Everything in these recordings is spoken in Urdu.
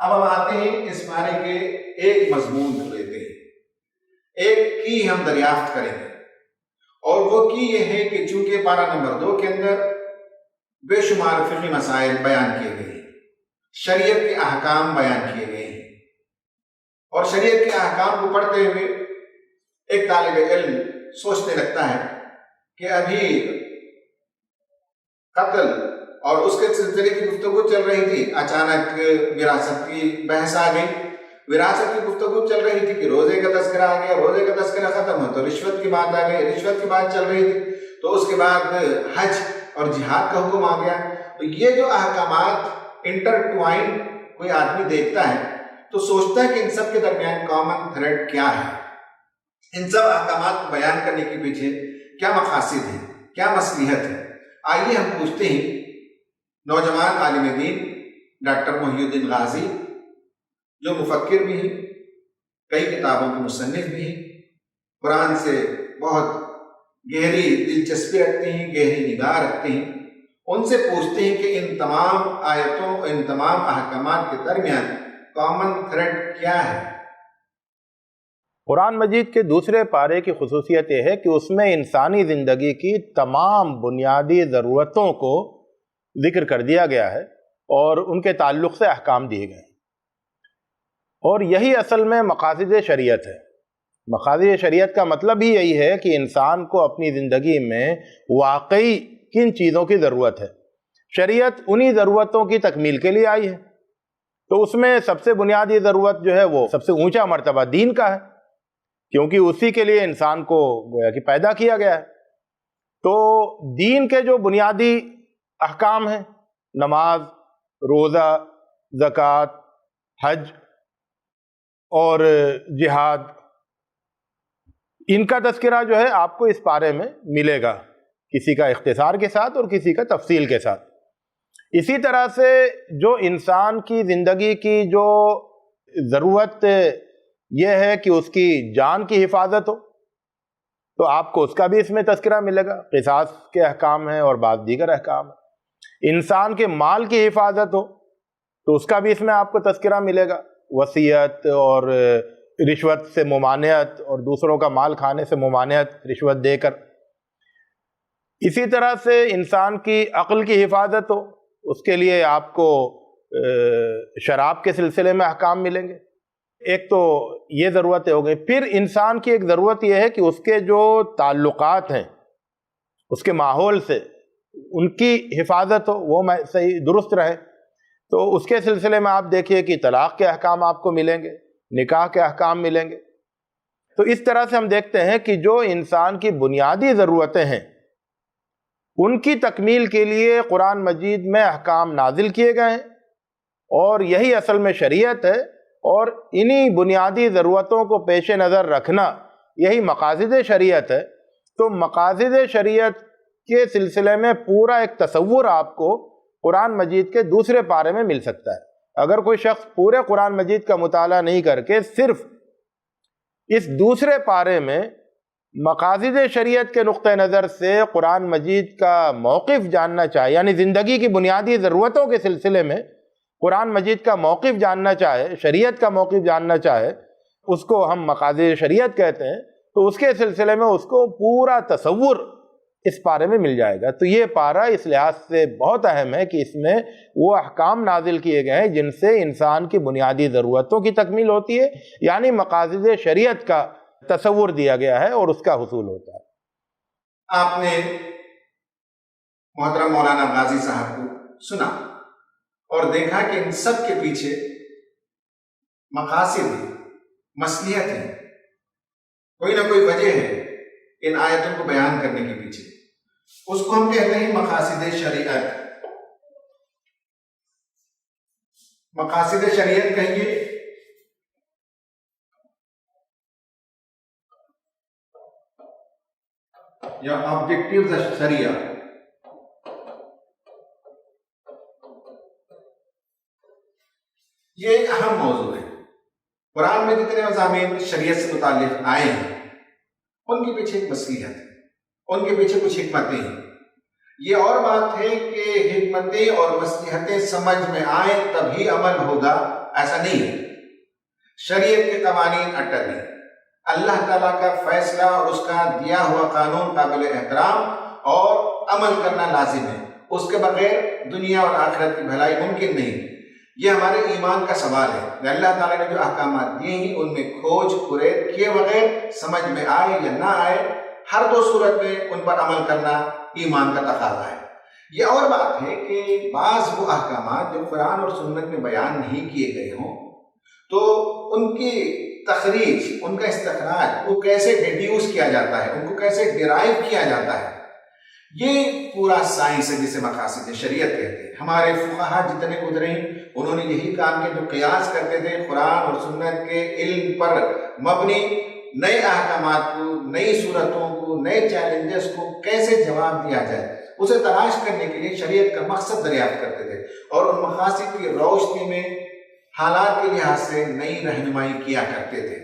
اب ہم آتے ہیں اس پارے کے ایک مضمون کو لیتے ہیں، ایک کی ہم دریافت کریں گے، اور وہ کی یہ ہے کہ چونکہ پارہ نمبر 2 کے اندر بے شمار فقہی مسائل بیان کیے گئے ہیں، شریعت کے احکام بیان کیے گئے ہیں، اور شریعت کے احکام کو پڑھتے ہوئے ایک طالب علم سوچنے لگتا ہے کہ ابھی قتل اور اس کے سلسلے کی گفتگو چل رہی تھی، اچانک وراثت کی بحث آ گئی، وراثت کی گفتگو چل رہی تھی کہ روزے کا تذکرہ آ گیا، روزے کا تذکرہ ختم ہو تو رشوت کی بات آ گئی، رشوت کی بات چل رہی تھی تو اس کے بعد حج اور جہاد کا حکم آ گیا۔ تو یہ جو احکامات انٹرٹوائن کوئی آدمی دیکھتا ہے تو سوچتا ہے کہ ان سب کے درمیان کامن تھریڈ کیا ہے، ان سب احکامات کو بیان کرنے کے پیچھے کیا مقاصد ہیں، کیا مصلحت ہے۔ آئیے ہم پوچھتے ہیں نوجوان عالم دین ڈاکٹر محی الدین غازی، جو مفکر بھی ہیں، کئی کتابوں کے مصنف بھی ہیں، قرآن سے بہت گہری دلچسپی رکھتے ہیں، گہری نگاہ رکھتے ہیں، ان سے پوچھتے ہیں کہ ان تمام آیتوں، ان تمام احکامات کے درمیان کامن تھریڈ کیا ہے۔ قرآن مجید کے دوسرے پارے کی خصوصیت یہ ہے کہ اس میں انسانی زندگی کی تمام بنیادی ضرورتوں کو ذکر کر دیا گیا ہے اور ان کے تعلق سے احکام دیے گئے ہیں، اور یہی اصل میں مقاصد شریعت ہے۔ مقاصد شریعت کا مطلب ہی یہی ہے کہ انسان کو اپنی زندگی میں واقعی کن چیزوں کی ضرورت ہے۔ شریعت انہی ضرورتوں کی تکمیل کے لیے آئی ہے، تو اس میں سب سے بنیادی ضرورت جو ہے وہ سب سے اونچا مرتبہ دین کا ہے، کیونکہ اسی کے لیے انسان کو گویا کہ پیدا کیا گیا ہے۔ تو دین کے جو بنیادی احکام ہیں، نماز، روزہ، زکوٰۃ، حج اور جہاد، ان کا تذکرہ جو ہے آپ کو اس پارے میں ملے گا، کسی کا اختصار کے ساتھ اور کسی کا تفصیل کے ساتھ۔ اسی طرح سے جو انسان کی زندگی کی جو ضرورت یہ ہے کہ اس کی جان کی حفاظت ہو، تو آپ کو اس کا بھی اس میں تذکرہ ملے گا، قصاص کے احکام ہیں اور بعض دیگر احکام ہیں۔ انسان کے مال کی حفاظت ہو تو اس کا بھی اس میں آپ کو تذکرہ ملے گا، وصیت اور رشوت سے ممانعت اور دوسروں کا مال کھانے سے ممانعت رشوت دے کر۔ اسی طرح سے انسان کی عقل کی حفاظت ہو، اس کے لیے آپ کو شراب کے سلسلے میں احکام ملیں گے۔ ایک تو یہ ضرورتیں ہو گئی، پھر انسان کی ایک ضرورت یہ ہے کہ اس کے جو تعلقات ہیں اس کے ماحول سے ان کی حفاظت ہو، وہ صحیح درست رہے، تو اس کے سلسلے میں آپ دیکھیے کہ طلاق کے احکام آپ کو ملیں گے، نکاح کے احکام ملیں گے۔ تو اس طرح سے ہم دیکھتے ہیں کہ جو انسان کی بنیادی ضرورتیں ہیں ان کی تکمیل کے لیے قرآن مجید میں احکام نازل کیے گئے ہیں، اور یہی اصل میں شریعت ہے، اور انہی بنیادی ضرورتوں کو پیش نظر رکھنا یہی مقاصد شریعت ہے۔ تو مقاصد شریعت کے سلسلے میں پورا ایک تصور آپ کو قرآن مجید کے دوسرے پارے میں مل سکتا ہے۔ اگر کوئی شخص پورے قرآن مجید کا مطالعہ نہیں کر کے صرف اس دوسرے پارے میں مقاصد شریعت کے نقطہ نظر سے قرآن مجید کا موقف جاننا چاہے، یعنی زندگی کی بنیادی ضرورتوں کے سلسلے میں قرآن مجید کا موقف جاننا چاہے، شریعت کا موقف جاننا چاہے، اس کو ہم مقاصد شریعت کہتے ہیں، تو اس کے سلسلے میں اس کو پورا تصور اس پارے میں مل جائے گا۔ تو یہ پارہ اس لحاظ سے بہت اہم ہے کہ اس میں وہ احکام نازل کیے گئے ہیں جن سے انسان کی بنیادی ضرورتوں کی تکمیل ہوتی ہے، یعنی مقاصد شریعت کا تصور دیا گیا ہے اور اس کا حصول ہوتا ہے۔ آپ نے محترم مولانا غازی صاحب کو سنا اور دیکھا کہ ان سب کے پیچھے مقاصد ہیں، مصلحت ہے، کوئی نہ کوئی وجہ ہے ان آیتوں کو بیان کرنے کے پیچھے۔ اس کو ہم کہتے ہیں مقاصد شریعت۔ مقاصد شریعت کہیں گے یا آبجیکٹیوز شریعہ۔ یہ ایک اہم موضوع ہے۔ قرآن میں جتنے مضامین شریعت سے متعلق آئے ہیں ان کے پیچھے ایک مصلحت ہے، ان کے پیچھے کچھ حکمتیں ہیں۔ یہ اور بات ہے کہ حکمتیں اور مصلحتیں سمجھ میں آئیں تبھی عمل ہوگا، ایسا نہیں ہے. شریعت کے قوانین اٹل ہیں. اللہ تعالیٰ کا فیصلہ اور اس کا دیا ہوا قانون قابل احترام اور عمل کرنا لازم ہے. اس کے بغیر دنیا اور آخرت کی بھلائی ممکن نہیں. یہ ہمارے ایمان کا سوال ہے کہ اللہ تعالیٰ نے جو احکامات دیے ہیں ان میں کھوج کھرید کیے بغیر سمجھ میں آئے یا نہ آئے ہر دو صورت میں ان پر عمل کرنا ایمان کا تقاضا ہے. یہ اور بات ہے کہ بعض وہ احکامات جو قرآن اور سنت میں بیان نہیں کیے گئے ہوں تو ان کی تخریج، ان کا استخراج وہ کیسے ڈیڈیوس کیا جاتا ہے، ان کو کیسے ڈیرائیو کیا جاتا ہے، یہ پورا سائنس ہے جسے مقاصد شریعت کہتے ہیں. ہمارے فقہا جتنے گزرے ہیں انہوں نے یہی کام کیا، جو قیاس کرتے تھے قرآن اور سنت کے علم پر مبنی نئے احکامات کو، نئی صورتوں کو، نئے چیلنجز کو کیسے جواب دیا جائے اسے تلاش کرنے کے لیے شریعت کا مقصد دریافت کرتے تھے اور ان مقاصد کی روشنی میں حالات کے لحاظ سے نئی رہنمائی کیا کرتے تھے.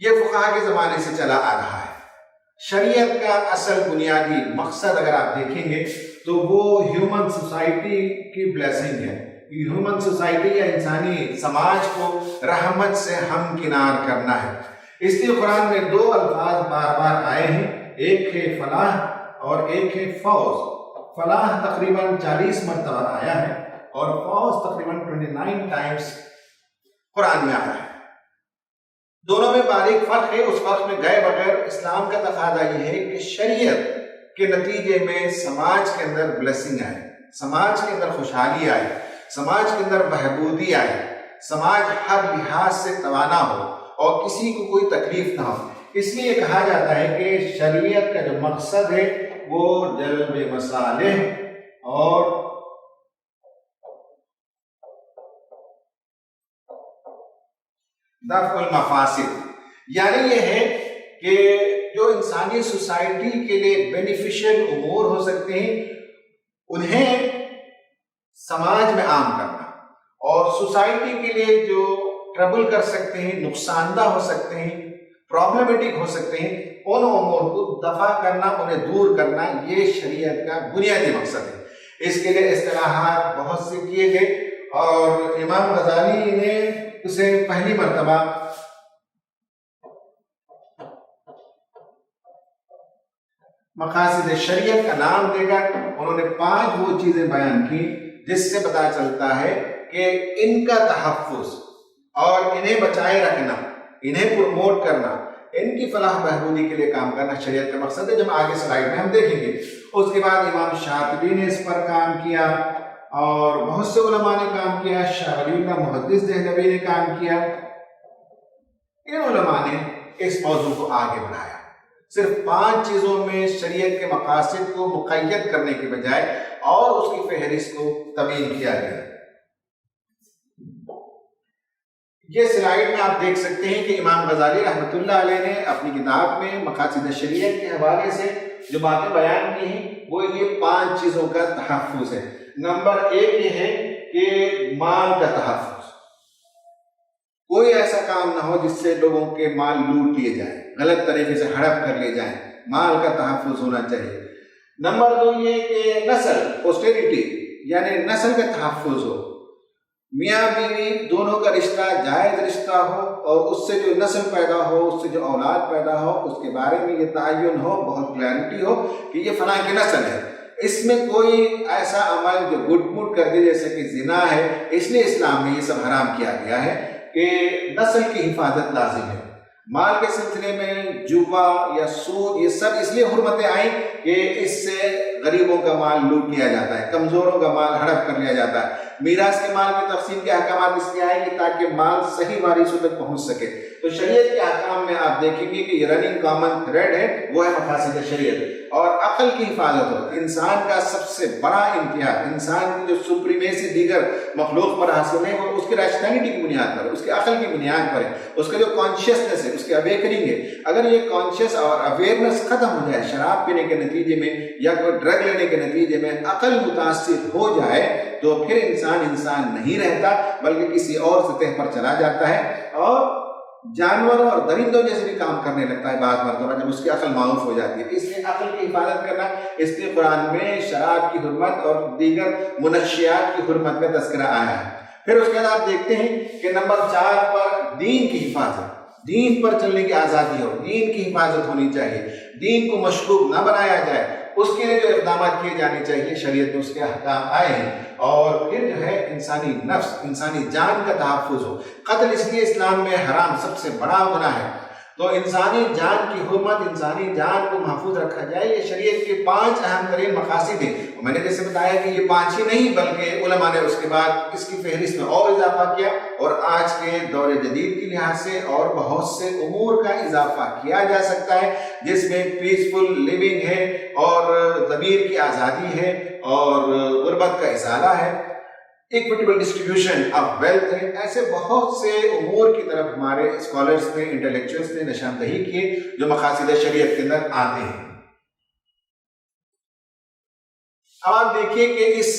یہ فقہا کے زمانے سے چلا آ رہا ہے. شریعت کا اصل بنیادی مقصد اگر آپ دیکھیں گے تو وہ ہیومن سوسائٹی کی بلیسنگ ہے. ہیومن سوسائٹی یا انسانی سماج کو رحمت سے ہمکنار کرنا ہے. اس لیے قرآن میں دو الفاظ بار بار آئے ہیں، ایک ہے فلاح اور ایک ہے فوز. فلاح تقریباً 40 مرتبہ آیا ہے اور فوز تقریباً 29 ٹائمز قرآن میں آیا ہے. دونوں میں باریک فرق ہے. اس فرق میں گئے بغیر اسلام کا تقاضا یہ ہے کہ شریعت کے نتیجے میں سماج کے اندر بلیسنگ آئے، سماج کے اندر خوشحالی آئے، سماج کے اندر بہبودی آئے، سماج ہر لحاظ سے توانا ہو اور کسی کو کوئی تکلیف نہ ہو. اس لیے کہا جاتا ہے کہ شریعت کا جو مقصد ہے وہ جلب مصالح اور دفع المفاسد، یعنی یہ ہے کہ جو انسانی سوسائٹی کے لیے بینیفیشل امور ہو سکتے ہیں انہیں سماج میں عام کرنا، اور سوسائٹی کے لیے جو ٹربل کر سکتے ہیں، نقصان دہ ہو سکتے ہیں، پرابلمٹک ہو سکتے ہیں، ان امور کو دفع کرنا، انہیں دور کرنا، یہ شریعت کا بنیادی مقصد ہے. اس کے لیے اصطلاحات بہت سے کیے گئے اور امام غزالی نے اسے پہلی مرتبہ مقاصد شریعت کا نام دے کر انہوں نے 5 وہ چیزیں بیان کی جس سے پتہ چلتا ہے کہ ان کا تحفظ اور انہیں بچائے رکھنا، انہیں پروموٹ کرنا، ان کی فلاح بہبودی کے لیے کام کرنا شریعت کا مقصد ہے. جب آگے سلائیڈ میں ہم دیکھیں گے. اس کے بعد امام شاطبی نے اس پر کام کیا اور بہت سے علماء نے کام کیا. شاہ ولی اللہ محدث دہلوی نے کام کیا. ان علماء نے اس موضوع کو آگے بڑھایا. صرف 5 چیزوں میں شریعت کے مقاصد کو مقید کرنے کے بجائے اور اس کی فہرست کو تبیین کیا گیا. یہ سلائیڈ میں آپ دیکھ سکتے ہیں کہ امام غزالی رحمۃ اللہ علیہ نے اپنی کتاب میں مقاصد شریعت کے حوالے سے جو باتیں بیان کی ہیں وہ یہ 5 چیزوں کا تحفظ ہے. نمبر 1 یہ ہے کہ مال کا تحفظ. کوئی ایسا کام نہ ہو جس سے لوگوں کے مال لوٹ لیے جائیں، غلط طریقے سے ہڑپ کر لیے جائیں. مال کا تحفظ ہونا چاہیے. نمبر 2 یہ کہ نسل، پوسٹیریٹی، یعنی نسل کا تحفظ ہو. میاں بیوی دونوں کا رشتہ جائز رشتہ ہو اور اس سے جو نسل پیدا ہو، اس سے جو اولاد پیدا ہو، اس کے بارے میں یہ تعین ہو، بہت کلیئرٹی ہو کہ یہ فلاں کی نسل ہے. اس میں کوئی ایسا عمل جو گٹ مٹ کر دے جیسے کہ زنا ہے، اس لیے اسلام میں یہ سب حرام کیا گیا ہے کہ نسل کی حفاظت لازم ہے. مال کے سلسلے میں جوا یا سود یہ سب اس لیے حرمتیں آئیں کہ اس سے غریبوں کا مال لوٹ لیا جاتا ہے، کمزوروں کا مال ہڑپ کر لیا جاتا ہے. میراث کے مال کی تقسیم کے احکامات اس لیے آئے کہ تاکہ مال صحیح وارثوں تک پہنچ سکے. تو شریعت کے احکام میں آپ دیکھیں گے کہ یہ رننگ کامن تھریڈ ہے، وہ ہے مقاصد شریعت. اور عقل کی حفاظت ہو. انسان کا سب سے بڑا امتیاز، انسان کی جو سپریمیسی دیگر مخلوق پر حاصل ہے، وہ اس کی ریشنلٹی کی بنیاد پر ہے، اس کی عقل کی بنیاد پر ہے، اس کا جو کانشیسنس ہے، اس کی اویکننگ ہے. اگر یہ کانشیس اور اویئرنس ختم ہو جائے، شراب پینے کے نتیجے میں یا کوئی ڈرگ لینے کے نتیجے میں عقل متاثر ہو جائے تو پھر انسان نہیں رہتا بلکہ کسی اور سطح پر چلا جاتا ہے اور جانوروں اور درندوں جیسے بھی کام کرنے لگتا ہے بعض مرتبہ جب اس کی عقل معاف ہو جاتی ہے. اس لیے عقل کی حفاظت کرنا، اس لیے قرآن میں شراب کی حرمت اور دیگر منشیات کی حرمت کا تذکرہ آیا ہے. پھر اس کے بعد آپ دیکھتے ہیں کہ نمبر 4 پر دین کی حفاظت، دین پر چلنے کی آزادی ہو، دین کی حفاظت ہونی چاہیے، دین کو مشکوک نہ بنایا جائے، اس کے لیے جو اقدامات کیے جانے چاہیے شریعت میں اس کے احکام آئے ہیں۔ اور پھر جو ہے انسانی نفس، انسانی جان کا تحفظ ہو۔ قتل اس لیے اسلام میں حرام، سب سے بڑا گناہ ہے، تو انسانی جان کی حرمت، انسانی جان کو محفوظ رکھا جائے، یہ شریعت کے 5 اہم ترین مقاصد ہیں۔ میں نے جیسے بتایا کہ یہ 5 ہی نہیں بلکہ علماء نے اس کے بعد اس کی فہرست میں اور اضافہ کیا، اور آج کے دور جدید کے لحاظ سے اور بہت سے امور کا اضافہ کیا جا سکتا ہے، جس میں پیسفل لیونگ ہے، اور ضمیر کی آزادی ہے، اور غربت کا ازالہ ہے، ایکویٹیبل ڈسٹریبیوشن آف ویلتھ ہے۔ ایسے بہت سے امور کی طرف ہمارے اسکالرس نے، انٹلیکچوئلس نے نشاندہی کی جو مقاصد شریعت کے اندر آتے ہیں۔ اب آپ دیکھیے کہ اس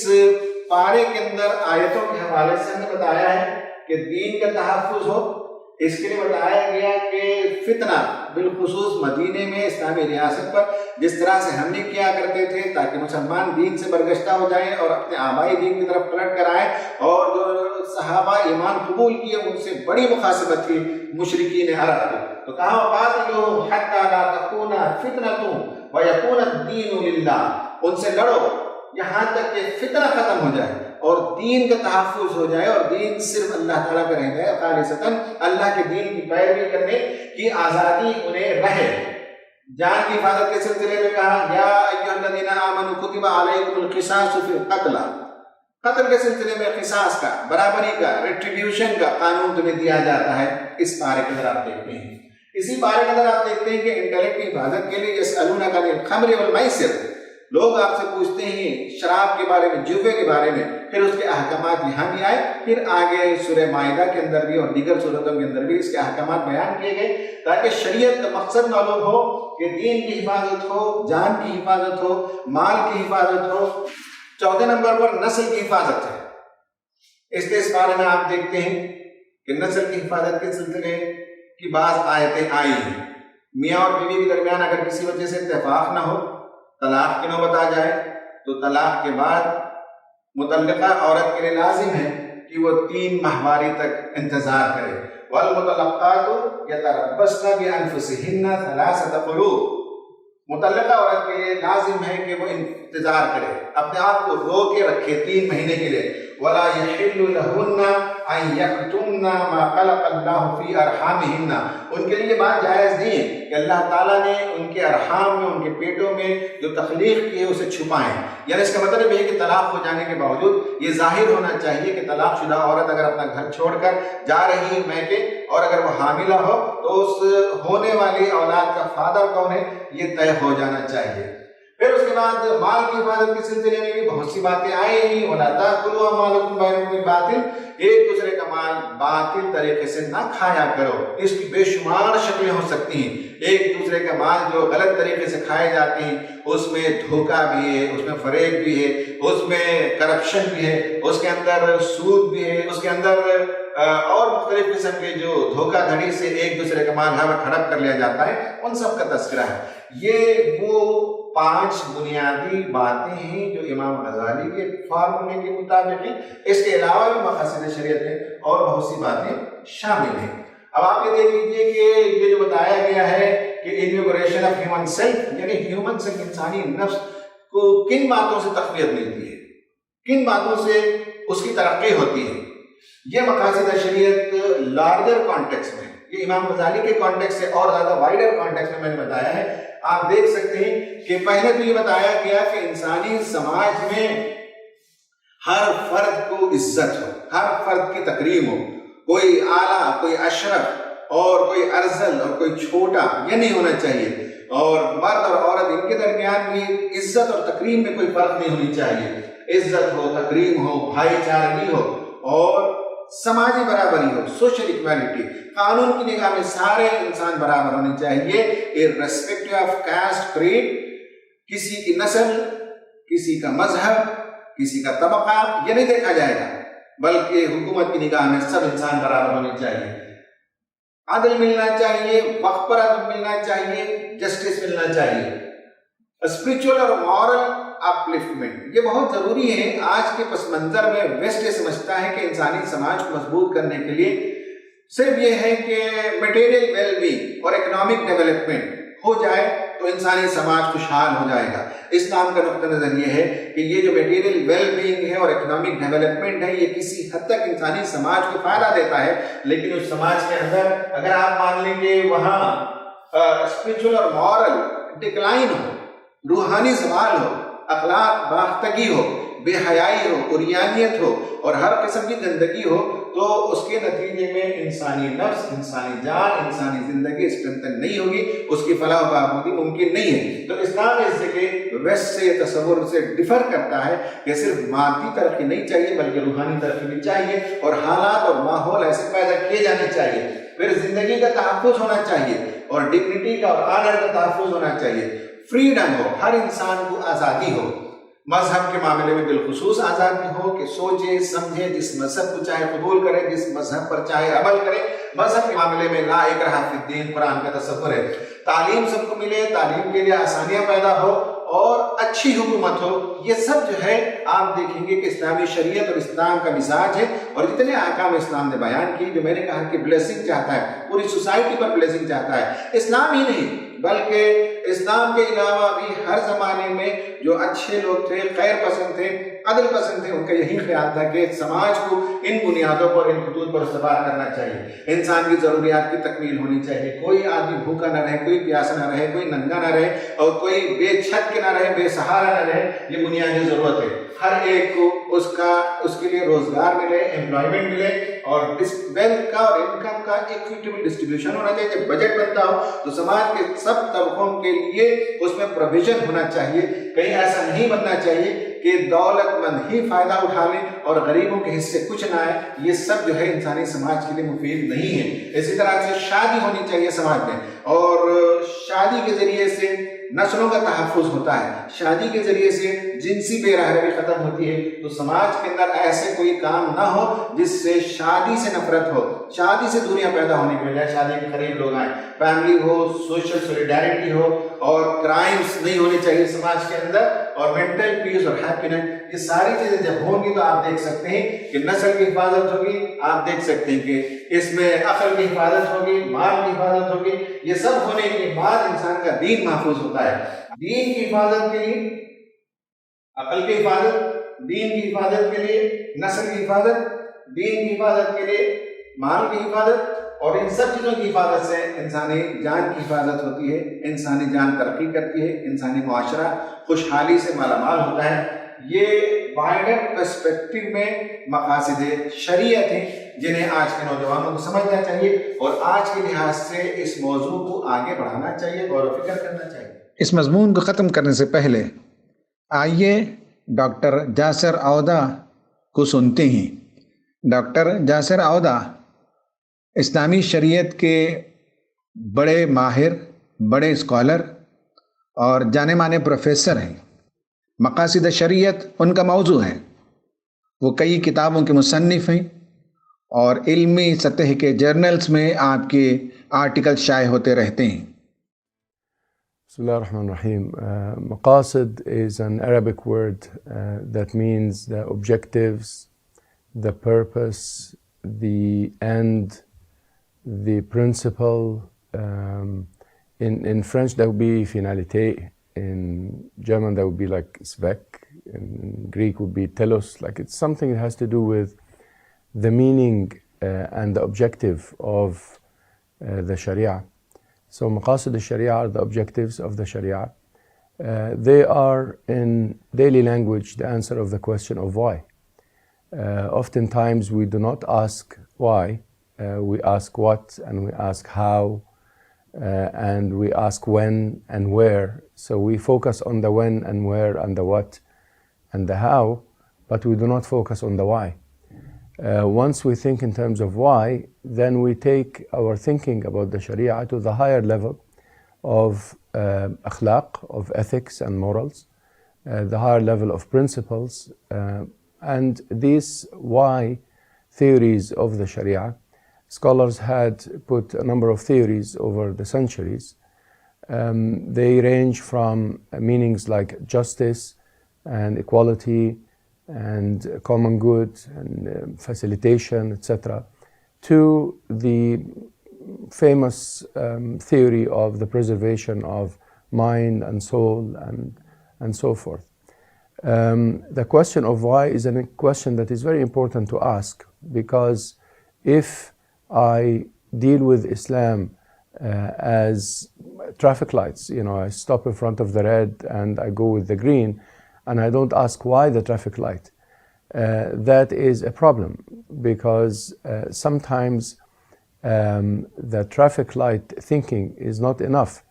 پارے کے اندر آیتوں کے حوالے سے ہم نے بتایا ہے کہ دین کا تحفظ ہو، اس کے لیے بتایا گیا کہ فتنہ بالخصوص مدینے میں اسلامی ریاست پر جس طرح سے حملے کیا کرتے تھے تاکہ مسلمان دین سے برگشتہ ہو جائیں اور اپنے آبائی دین کی طرف پلٹ کر آئیں، اور جو صحابہ ایمان قبول کیے ان سے بڑی مخاصمت تھی مشرکین عرب کو، تو کہا وَقَاتِلُوهُمْ حَتَّى لَا تَكُونَ فِتْنَةٌ وَيَكُونَ الدِّينُ لِلَّهِ، ان سے لڑو یہاں تک کہ فتنہ ختم ہو جائے اور دین کا تحفظ ہو جائے، اور دین صرف اللہ تعالیٰ کا رہ جائے، خالصتاً اللہ کے دین کی پیروی کرنے کی آزادی انہیں رہے۔ جان کی حفاظت کے سلسلے میں کہا یا ایھا الذین آمنوا کتب علیکم القصاص فی القتل، قتل کے سلسلے میں قصاص کا، برابری کا، ریٹریبیوشن کا قانون تمہیں دیا جاتا ہے۔ اس پارے کے اندر آپ دیکھتے ہیں، اسی پارے کے اندر آپ دیکھتے ہیں کہ انٹلیکٹ کی حفاظت کے لیے یسألونک عن الخمر والمیسر، لوگ آپ سے پوچھتے ہیں شراب کے بارے میں، جوے کے بارے میں، پھر اس کے احکامات یہاں بھی آئے، پھر آگے سورہ مائدہ کے اندر بھی اور دیگر سورتوں کے اندر بھی اس کے احکامات بیان کیے گئے، تاکہ شریعت کا مقصد معلوم ہو کہ دین کی حفاظت ہو، جان کی حفاظت ہو، مال کی حفاظت ہو۔ 4 نمبر پر نسل کی حفاظت ہے۔ اس بارے میں آپ دیکھتے ہیں کہ نسل کی حفاظت کے سلسلے کی بعض آیتیں آئی ہیں۔ میاں اور بیوی کے درمیان اگر کسی وجہ سے اتفاق نہ ہو، طلاق کی نوبت آ جائے، تو طلاق کے بعد متعلقہ عورت کے لیے لازم ہے کہ وہ 3 ماہواری تک انتظار کرے۔ وَالْمُطَلَّقَاتُ يَتَرَبَّصْنَ بِأَنفُسِهِنَّ 3 قُرُوء، متعلقہ عورت کے لیے لازم ہے کہ وہ انتظار کرے، اپنے آپ کو رو کے رکھے 3 مہینے کے لیے۔ وَلَا يَحِلُّ لَهُنَّ أَن يَكْتُمْنَ مَا خَلَقَ اللَّهُ فِي أَرْحَامِهِنَّ، ان کے لیے بات جائز نہیں ہے کہ اللہ تعالیٰ نے ان کے ارحام میں، ان کے پیٹوں میں جو تخلیق کی ہے اسے چھپائیں۔ یعنی اس کا مطلب یہ ہے کہ طلاق ہو جانے کے باوجود یہ ظاہر ہونا چاہیے کہ طلاق شدہ عورت اگر اپنا گھر چھوڑ کر جا رہی ہے میکے، اور اگر وہ حاملہ ہو تو اس ہونے والی اولاد کا فادر کون ہے یہ طے ہو جانا چاہیے۔ پھر اس کے بعد مال کی حفاظت کے سلسلے میں بھی بہت سی باتیں آئی ہیں۔ وَلَا تَأْكُلُوا أَمْوَالَكُمْ بَيْنَكُمْ بِالْبَاطِلِ، ایک دوسرے کا مال باطل طریقے سے نہ کھایا کرو۔ اس کی بے شمار شکلیں ہو سکتی ہیں۔ ایک دوسرے کا مال جو غلط طریقے سے کھائے جاتے ہیں، اس میں دھوکہ بھی ہے، اس میں فریب بھی ہے، اس میں کرپشن بھی ہے، اس کے اندر سود بھی ہے، اس کے اندر اور مختلف قسم کے جو دھوکہ دھڑی سے ایک دوسرے کا مال ہڑپ کر لیا جاتا ہے، ان سب کا تذکرہ ہے۔ یہ وہ 5 بنیادی باتیں ہیں جو امام غزالی کے فارمولے کے مطابق ہیں۔ اس کے علاوہ بھی مقاصد شریعت میں اور بہت سی باتیں شامل ہیں۔ اب آپ یہ دیکھ لیجیے کہ یہ جو بتایا گیا ہے کہ انیوگریشن آف ہیومن سیلف، یعنی ہیومن سیلف، انسانی نفس کو کن باتوں سے تقویت ملتی ہے، کن باتوں سے اس کی ترقی ہوتی ہے، یہ مقاصد شریعت لارجر کانٹیکس میں، یہ امام غزالی کے کانٹیکس سے اور زیادہ وائڈر کانٹیکس میں نے بتایا ہے۔ آپ دیکھ سکتے ہیں کہ پہلے تو یہ بتایا گیا کہ انسانی سماج میں ہر فرد کو عزت ہو، ہر فرد کی تکریم ہو، کوئی اعلیٰ، کوئی اشرف اور کوئی ارذل اور کوئی چھوٹا یہ نہیں ہونا چاہیے، اور مرد اور عورت ان کے درمیان بھی عزت اور تکریم میں کوئی فرق نہیں ہونی چاہیے۔ عزت ہو، تکریم ہو، بھائی چارگی ہو، اور سماجی برابری ہو، سوشل ایکویلٹی، قانون کی نگاہ میں سارے انسان برابر ہونے چاہیے، irrespective آف کاسٹ، کریڈ، کسی کی نسل، کسی کا مذہب، کسی کا طبقہ، یہ نہیں دیکھا جائے گا، بلکہ حکومت کی نگاہ میں سب انسان برابر ہونے چاہیے، عدل ملنا چاہیے، وقت پر عدل ملنا چاہیے، جسٹس ملنا چاہیے۔ اسپرچل اور مورل اپلفٹمنٹ یہ بہت ضروری ہے. آج کے پس منظر میں ویسٹ یہ سمجھتا ہے کہ انسانی سماج کو مضبوط کرنے کے لیے صرف یہ ہے کہ میٹیریل ویل بینگ اور اکنامک ڈیولپمنٹ ہو جائے تو انسانی سماج خوشحال ہو جائے گا. اسلام کا نقطہ نظر یہ ہے کہ یہ جو میٹیریل ویل بینگ ہے اور اکنامک ڈیولپمنٹ ہے یہ کسی حد تک انسانی سماج کو فائدہ دیتا ہے, لیکن اس سماج کے اندر اگر آپ مان لیں کہ وہاں اسپرچل اور مورل ڈکلائن ہو, روحانی زوال ہو, اخلاق باختگی ہو, بے حیائی ہو, عریانیت ہو اور ہر قسم کی گندگی ہو, تو اس کے نتیجے میں انسانی نفس, انسانی جان, انسانی زندگی اسٹرینتھن نہیں ہوگی, اس کی فلاح و بہبودی ممکن نہیں ہے. تو اسلام اس جگہ ویسٹ سے تصور سے ڈفر کرتا ہے کہ صرف مادی ترقی نہیں چاہیے بلکہ روحانی ترقی بھی چاہیے, اور حالات اور ماحول ایسے پیدا کیے جانے چاہیے. پھر زندگی کا تحفظ ہونا چاہیے اور ڈگنیٹی کا اور آنر کا تحفظ ہونا چاہیے. فریڈم ہو, ہر انسان کو آزادی ہو, مذہب کے معاملے میں بالخصوص آزادی ہو کہ سوچے سمجھے, جس مذہب کو چاہے قبول کرے, جس مذہب پر چاہے عمل کرے. مذہب کے معاملے میں لا اکراہ فی الدین قرآن کا تصور ہے. تعلیم سب کو ملے, تعلیم کے لیے آسانیاں پیدا ہو اور اچھی حکومت ہو. یہ سب جو ہے آپ دیکھیں گے کہ اسلامی شریعت اور اسلام کا مزاج ہے. اور جتنے احکام اسلام نے بیان کی, جو میں نے کہا کہ بلیسنگ چاہتا ہے, پوری سوسائٹی پر بلیسنگ چاہتا ہے, اسلام ہی نہیں بلکہ اسلام کے علاوہ بھی ہر زمانے میں جو اچھے لوگ تھے, خیر پسند تھے, عدل پسند تھے, ان کا یہی خیال تھا کہ سماج کو ان بنیادوں پر, ان خطوط پر استوار کرنا چاہیے. انسان کی ضروریات کی تکمیل ہونی چاہیے, کوئی آدمی بھوکا نہ رہے, کوئی پیاسا نہ رہے, کوئی ننگا نہ رہے اور کوئی بے چھت کے نہ رہے, بے سہارا نہ رہے. یہ بنیادی ضرورت ہے. ہر ایک کو اس کے لیے روزگار ملے, امپلائمنٹ ملے اور ویلتھ کا اور انکم کا ایکویٹیبل ڈسٹریبیوشن ہونا چاہیے. جب بجٹ بنتا ہو تو سماج کے سب طبقوں کے لیے اس میں پروویژن ہونا چاہیے. کہیں ایسا نہیں بننا چاہیے کہ دولت مند ہی فائدہ اٹھا لیں اور غریبوں کے حصے کچھ نہ آئے. یہ سب جو ہے انسانی سماج کے لیے مفید نہیں ہے. اسی طرح سے شادی ہونی چاہیے سماج میں, اور شادی کے ذریعے سے نسلوں کا تحفظ ہوتا ہے. شادی کے ذریعے سے جنسی بے رحمی ختم ہوتی ہے. تو سماج کے اندر ایسے کوئی کام نہ ہو جس سے شادی سے نفرت ہو, شادی سے دوریاں پیدا ہونے کی بجائے شادی کے قریب لوگ آئیں. فیملی ہو, سوشل سولیڈیرٹی ہو, اور کرائمز نہیں ہونے چاہیے سماج کے اندر, اور مینٹل پیس اور ہیپینس. یہ ساری چیزیں جب ہوں گی تو آپ دیکھ سکتے ہیں کہ نسل کی حفاظت ہوگی, آپ دیکھ سکتے ہیں کہ اس میں عقل کی حفاظت ہوگی, مال کی حفاظت ہوگی. یہ سب ہونے کے بعد انسان کا دین محفوظ ہوتا ہے. دین کی حفاظت کے لیے عقل کی حفاظت, دین کی حفاظت کے لیے نسل کی حفاظت, دین کی حفاظت کے لیے مال کی حفاظت, اور ان سب چیزوں کی حفاظت سے انسانی جان کی حفاظت ہوتی ہے. انسانی جان ترقی کرتی ہے, انسانی معاشرہ خوشحالی سے مالا مال ہوتا ہے. یہ وائڈر پرسپیکٹو میں مقاصد شریعت ہیں جنہیں آج کے نوجوانوں کو سمجھنا چاہیے اور آج کے لحاظ سے اس موضوع کو آگے بڑھانا چاہیے, غور و فکر کرنا چاہیے. اس مضمون کو ختم کرنے سے پہلے آئیے ڈاکٹر جاسر عودہ کو سنتے ہیں. ڈاکٹر جاسر عودہ اسلامی شریعت کے بڑے ماہر, بڑے اسکالر اور جانے مانے پروفیسر ہیں. مقاصد شریعت ان کا موضوع ہے. وہ کئی کتابوں کے مصنف ہیں اور علمی سطح کے جرنلز میں آپ کے آرٹیکل شائع ہوتے رہتے ہیں. بسم الله الرحمن الرحيم. Maqasid is an Arabic word that means the objectives, the purpose, the end, the principle. In French that would be finalité. In German that would be like Zweck. In Greek would be telos. Like it's something that has to do with the meaning and the objective of the Shariah. So maqasid al-Shariah are the objectives of the Shariah. They are in daily language the answer of the question of why. Oftentimes we do not ask why, we ask what and we ask how, and we ask when and where. So we focus on the when and where and the what and the how, but we do not focus on the why. Once we think in terms of why, then we take our thinking about the Sharia to the higher level of akhlaq, of ethics and morals, the higher level of principles. And these why theories of the Sharia, scholars had put a number of theories over the centuries. They range from meanings like justice and equality and common good and facilitation, etc., to the famous theory of the preservation of mind and soul and so forth. The question of why is a question that is very important to ask, because if I deal with Islam as traffic lights, I stop in front of the red and I go with the green, and I don't ask why the traffic light, that is a problem, because sometimes the traffic light thinking is not enough.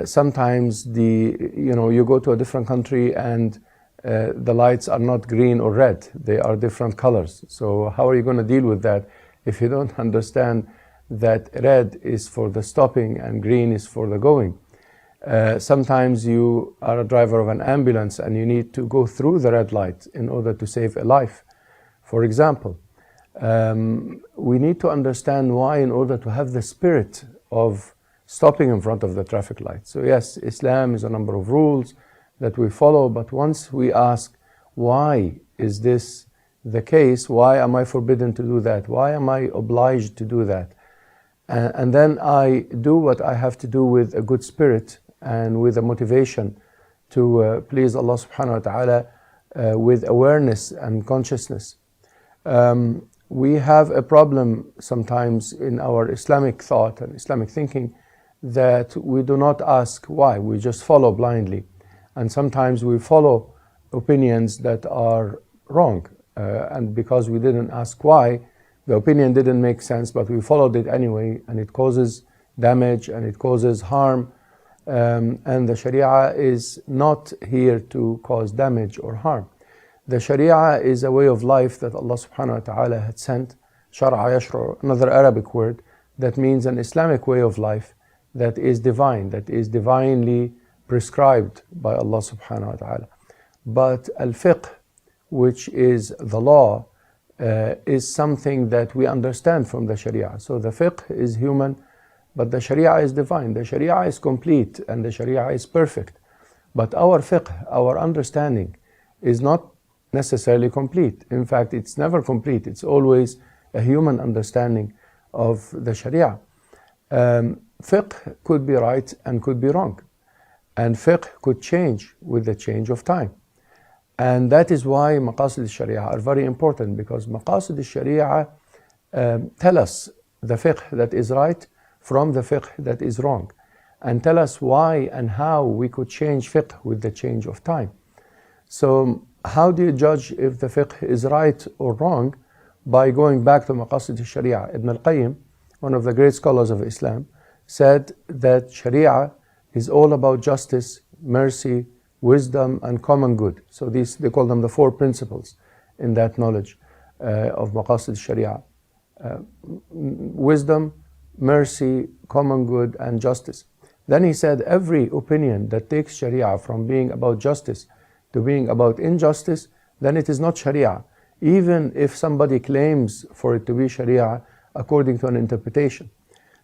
Sometimes you go to a different country and the lights are not green or red, they are different colors. So how are you going to deal with that if you don't understand that red is for the stopping and green is for the going? Sometimes you are a driver of an ambulance and you need to go through the red light in order to save a life, for example. We need to understand why in order to have the spirit of stopping in front of the traffic light. So yes, Islam is a number of rules that we follow, but once we ask, why is this the case? Why am I forbidden to do that? Why am I obliged to do that? And then I do what I have to do with a good spirit and with a motivation to please Allah subhanahu wa ta'ala with awareness and consciousness. We have a problem sometimes in our Islamic thought and Islamic thinking that we do not ask why, we just follow blindly. And sometimes we follow opinions that are wrong. And because we didn't ask why, the opinion didn't make sense, but we followed it anyway, and it causes damage and it causes harm. And the Sharia is not here to cause damage or harm. The Sharia is a way of life that Allah subhanahu wa ta'ala had sent. Shariah, another Arabic word that means an Islamic way of life that is divine, that is divinely prescribed by Allah subhanahu wa ta'ala. But al-fiqh, which is the law, is something that we understand from the Sharia. So the fiqh is human, but the Sharia is divine. The Sharia is complete and the Sharia is perfect. But our fiqh, our understanding, is not necessarily complete. In fact, it's never complete. It's always a human understanding of the Sharia. Fiqh could be right and could be wrong. And fiqh could change with the change of time. And that is why maqasid al-Sharia are very important, because maqasid al-Sharia tell us the fiqh that is right from the fiqh that is wrong, and tell us why and how we could change fiqh with the change of time. So how do you judge if the fiqh is right or wrong? By going back to maqasid al-Sharia. Ibn al-Qayyim, one of the great scholars of Islam, said that Sharia is all about justice, mercy, wisdom, and common good. So they call them the four principles in that knowledge of maqasid sharia. Wisdom, mercy, common good, and justice. Then he said every opinion that takes sharia from being about justice to being about injustice, then it is not sharia, even if somebody claims for it to be sharia according to an interpretation.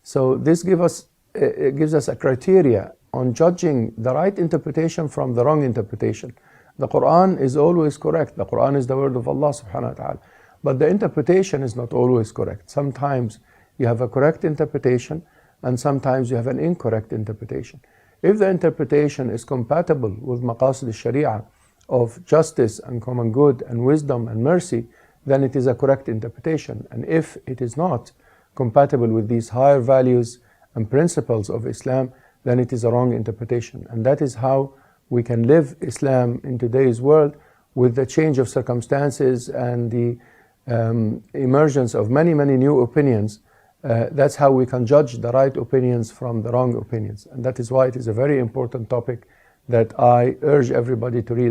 So this gives us a criteria on judging the right interpretation from the wrong interpretation. The Quran is always correct. The Quran is the word of Allah subhanahu wa ta'ala. But the interpretation is not always correct. Sometimes you have a correct interpretation and sometimes you have an incorrect interpretation. If the interpretation is compatible with maqasid al-Sharia of justice and common good and wisdom and mercy, then it is a correct interpretation. And if it is not compatible with these higher values and principles of Islam, then it is a wrong interpretation. And that is how we can live Islam in today's world with the change of circumstances and the emergence of many, many new opinions. That's how we can judge the right opinions from the wrong opinions. And that is why it is a very important topic that I urge everybody to read.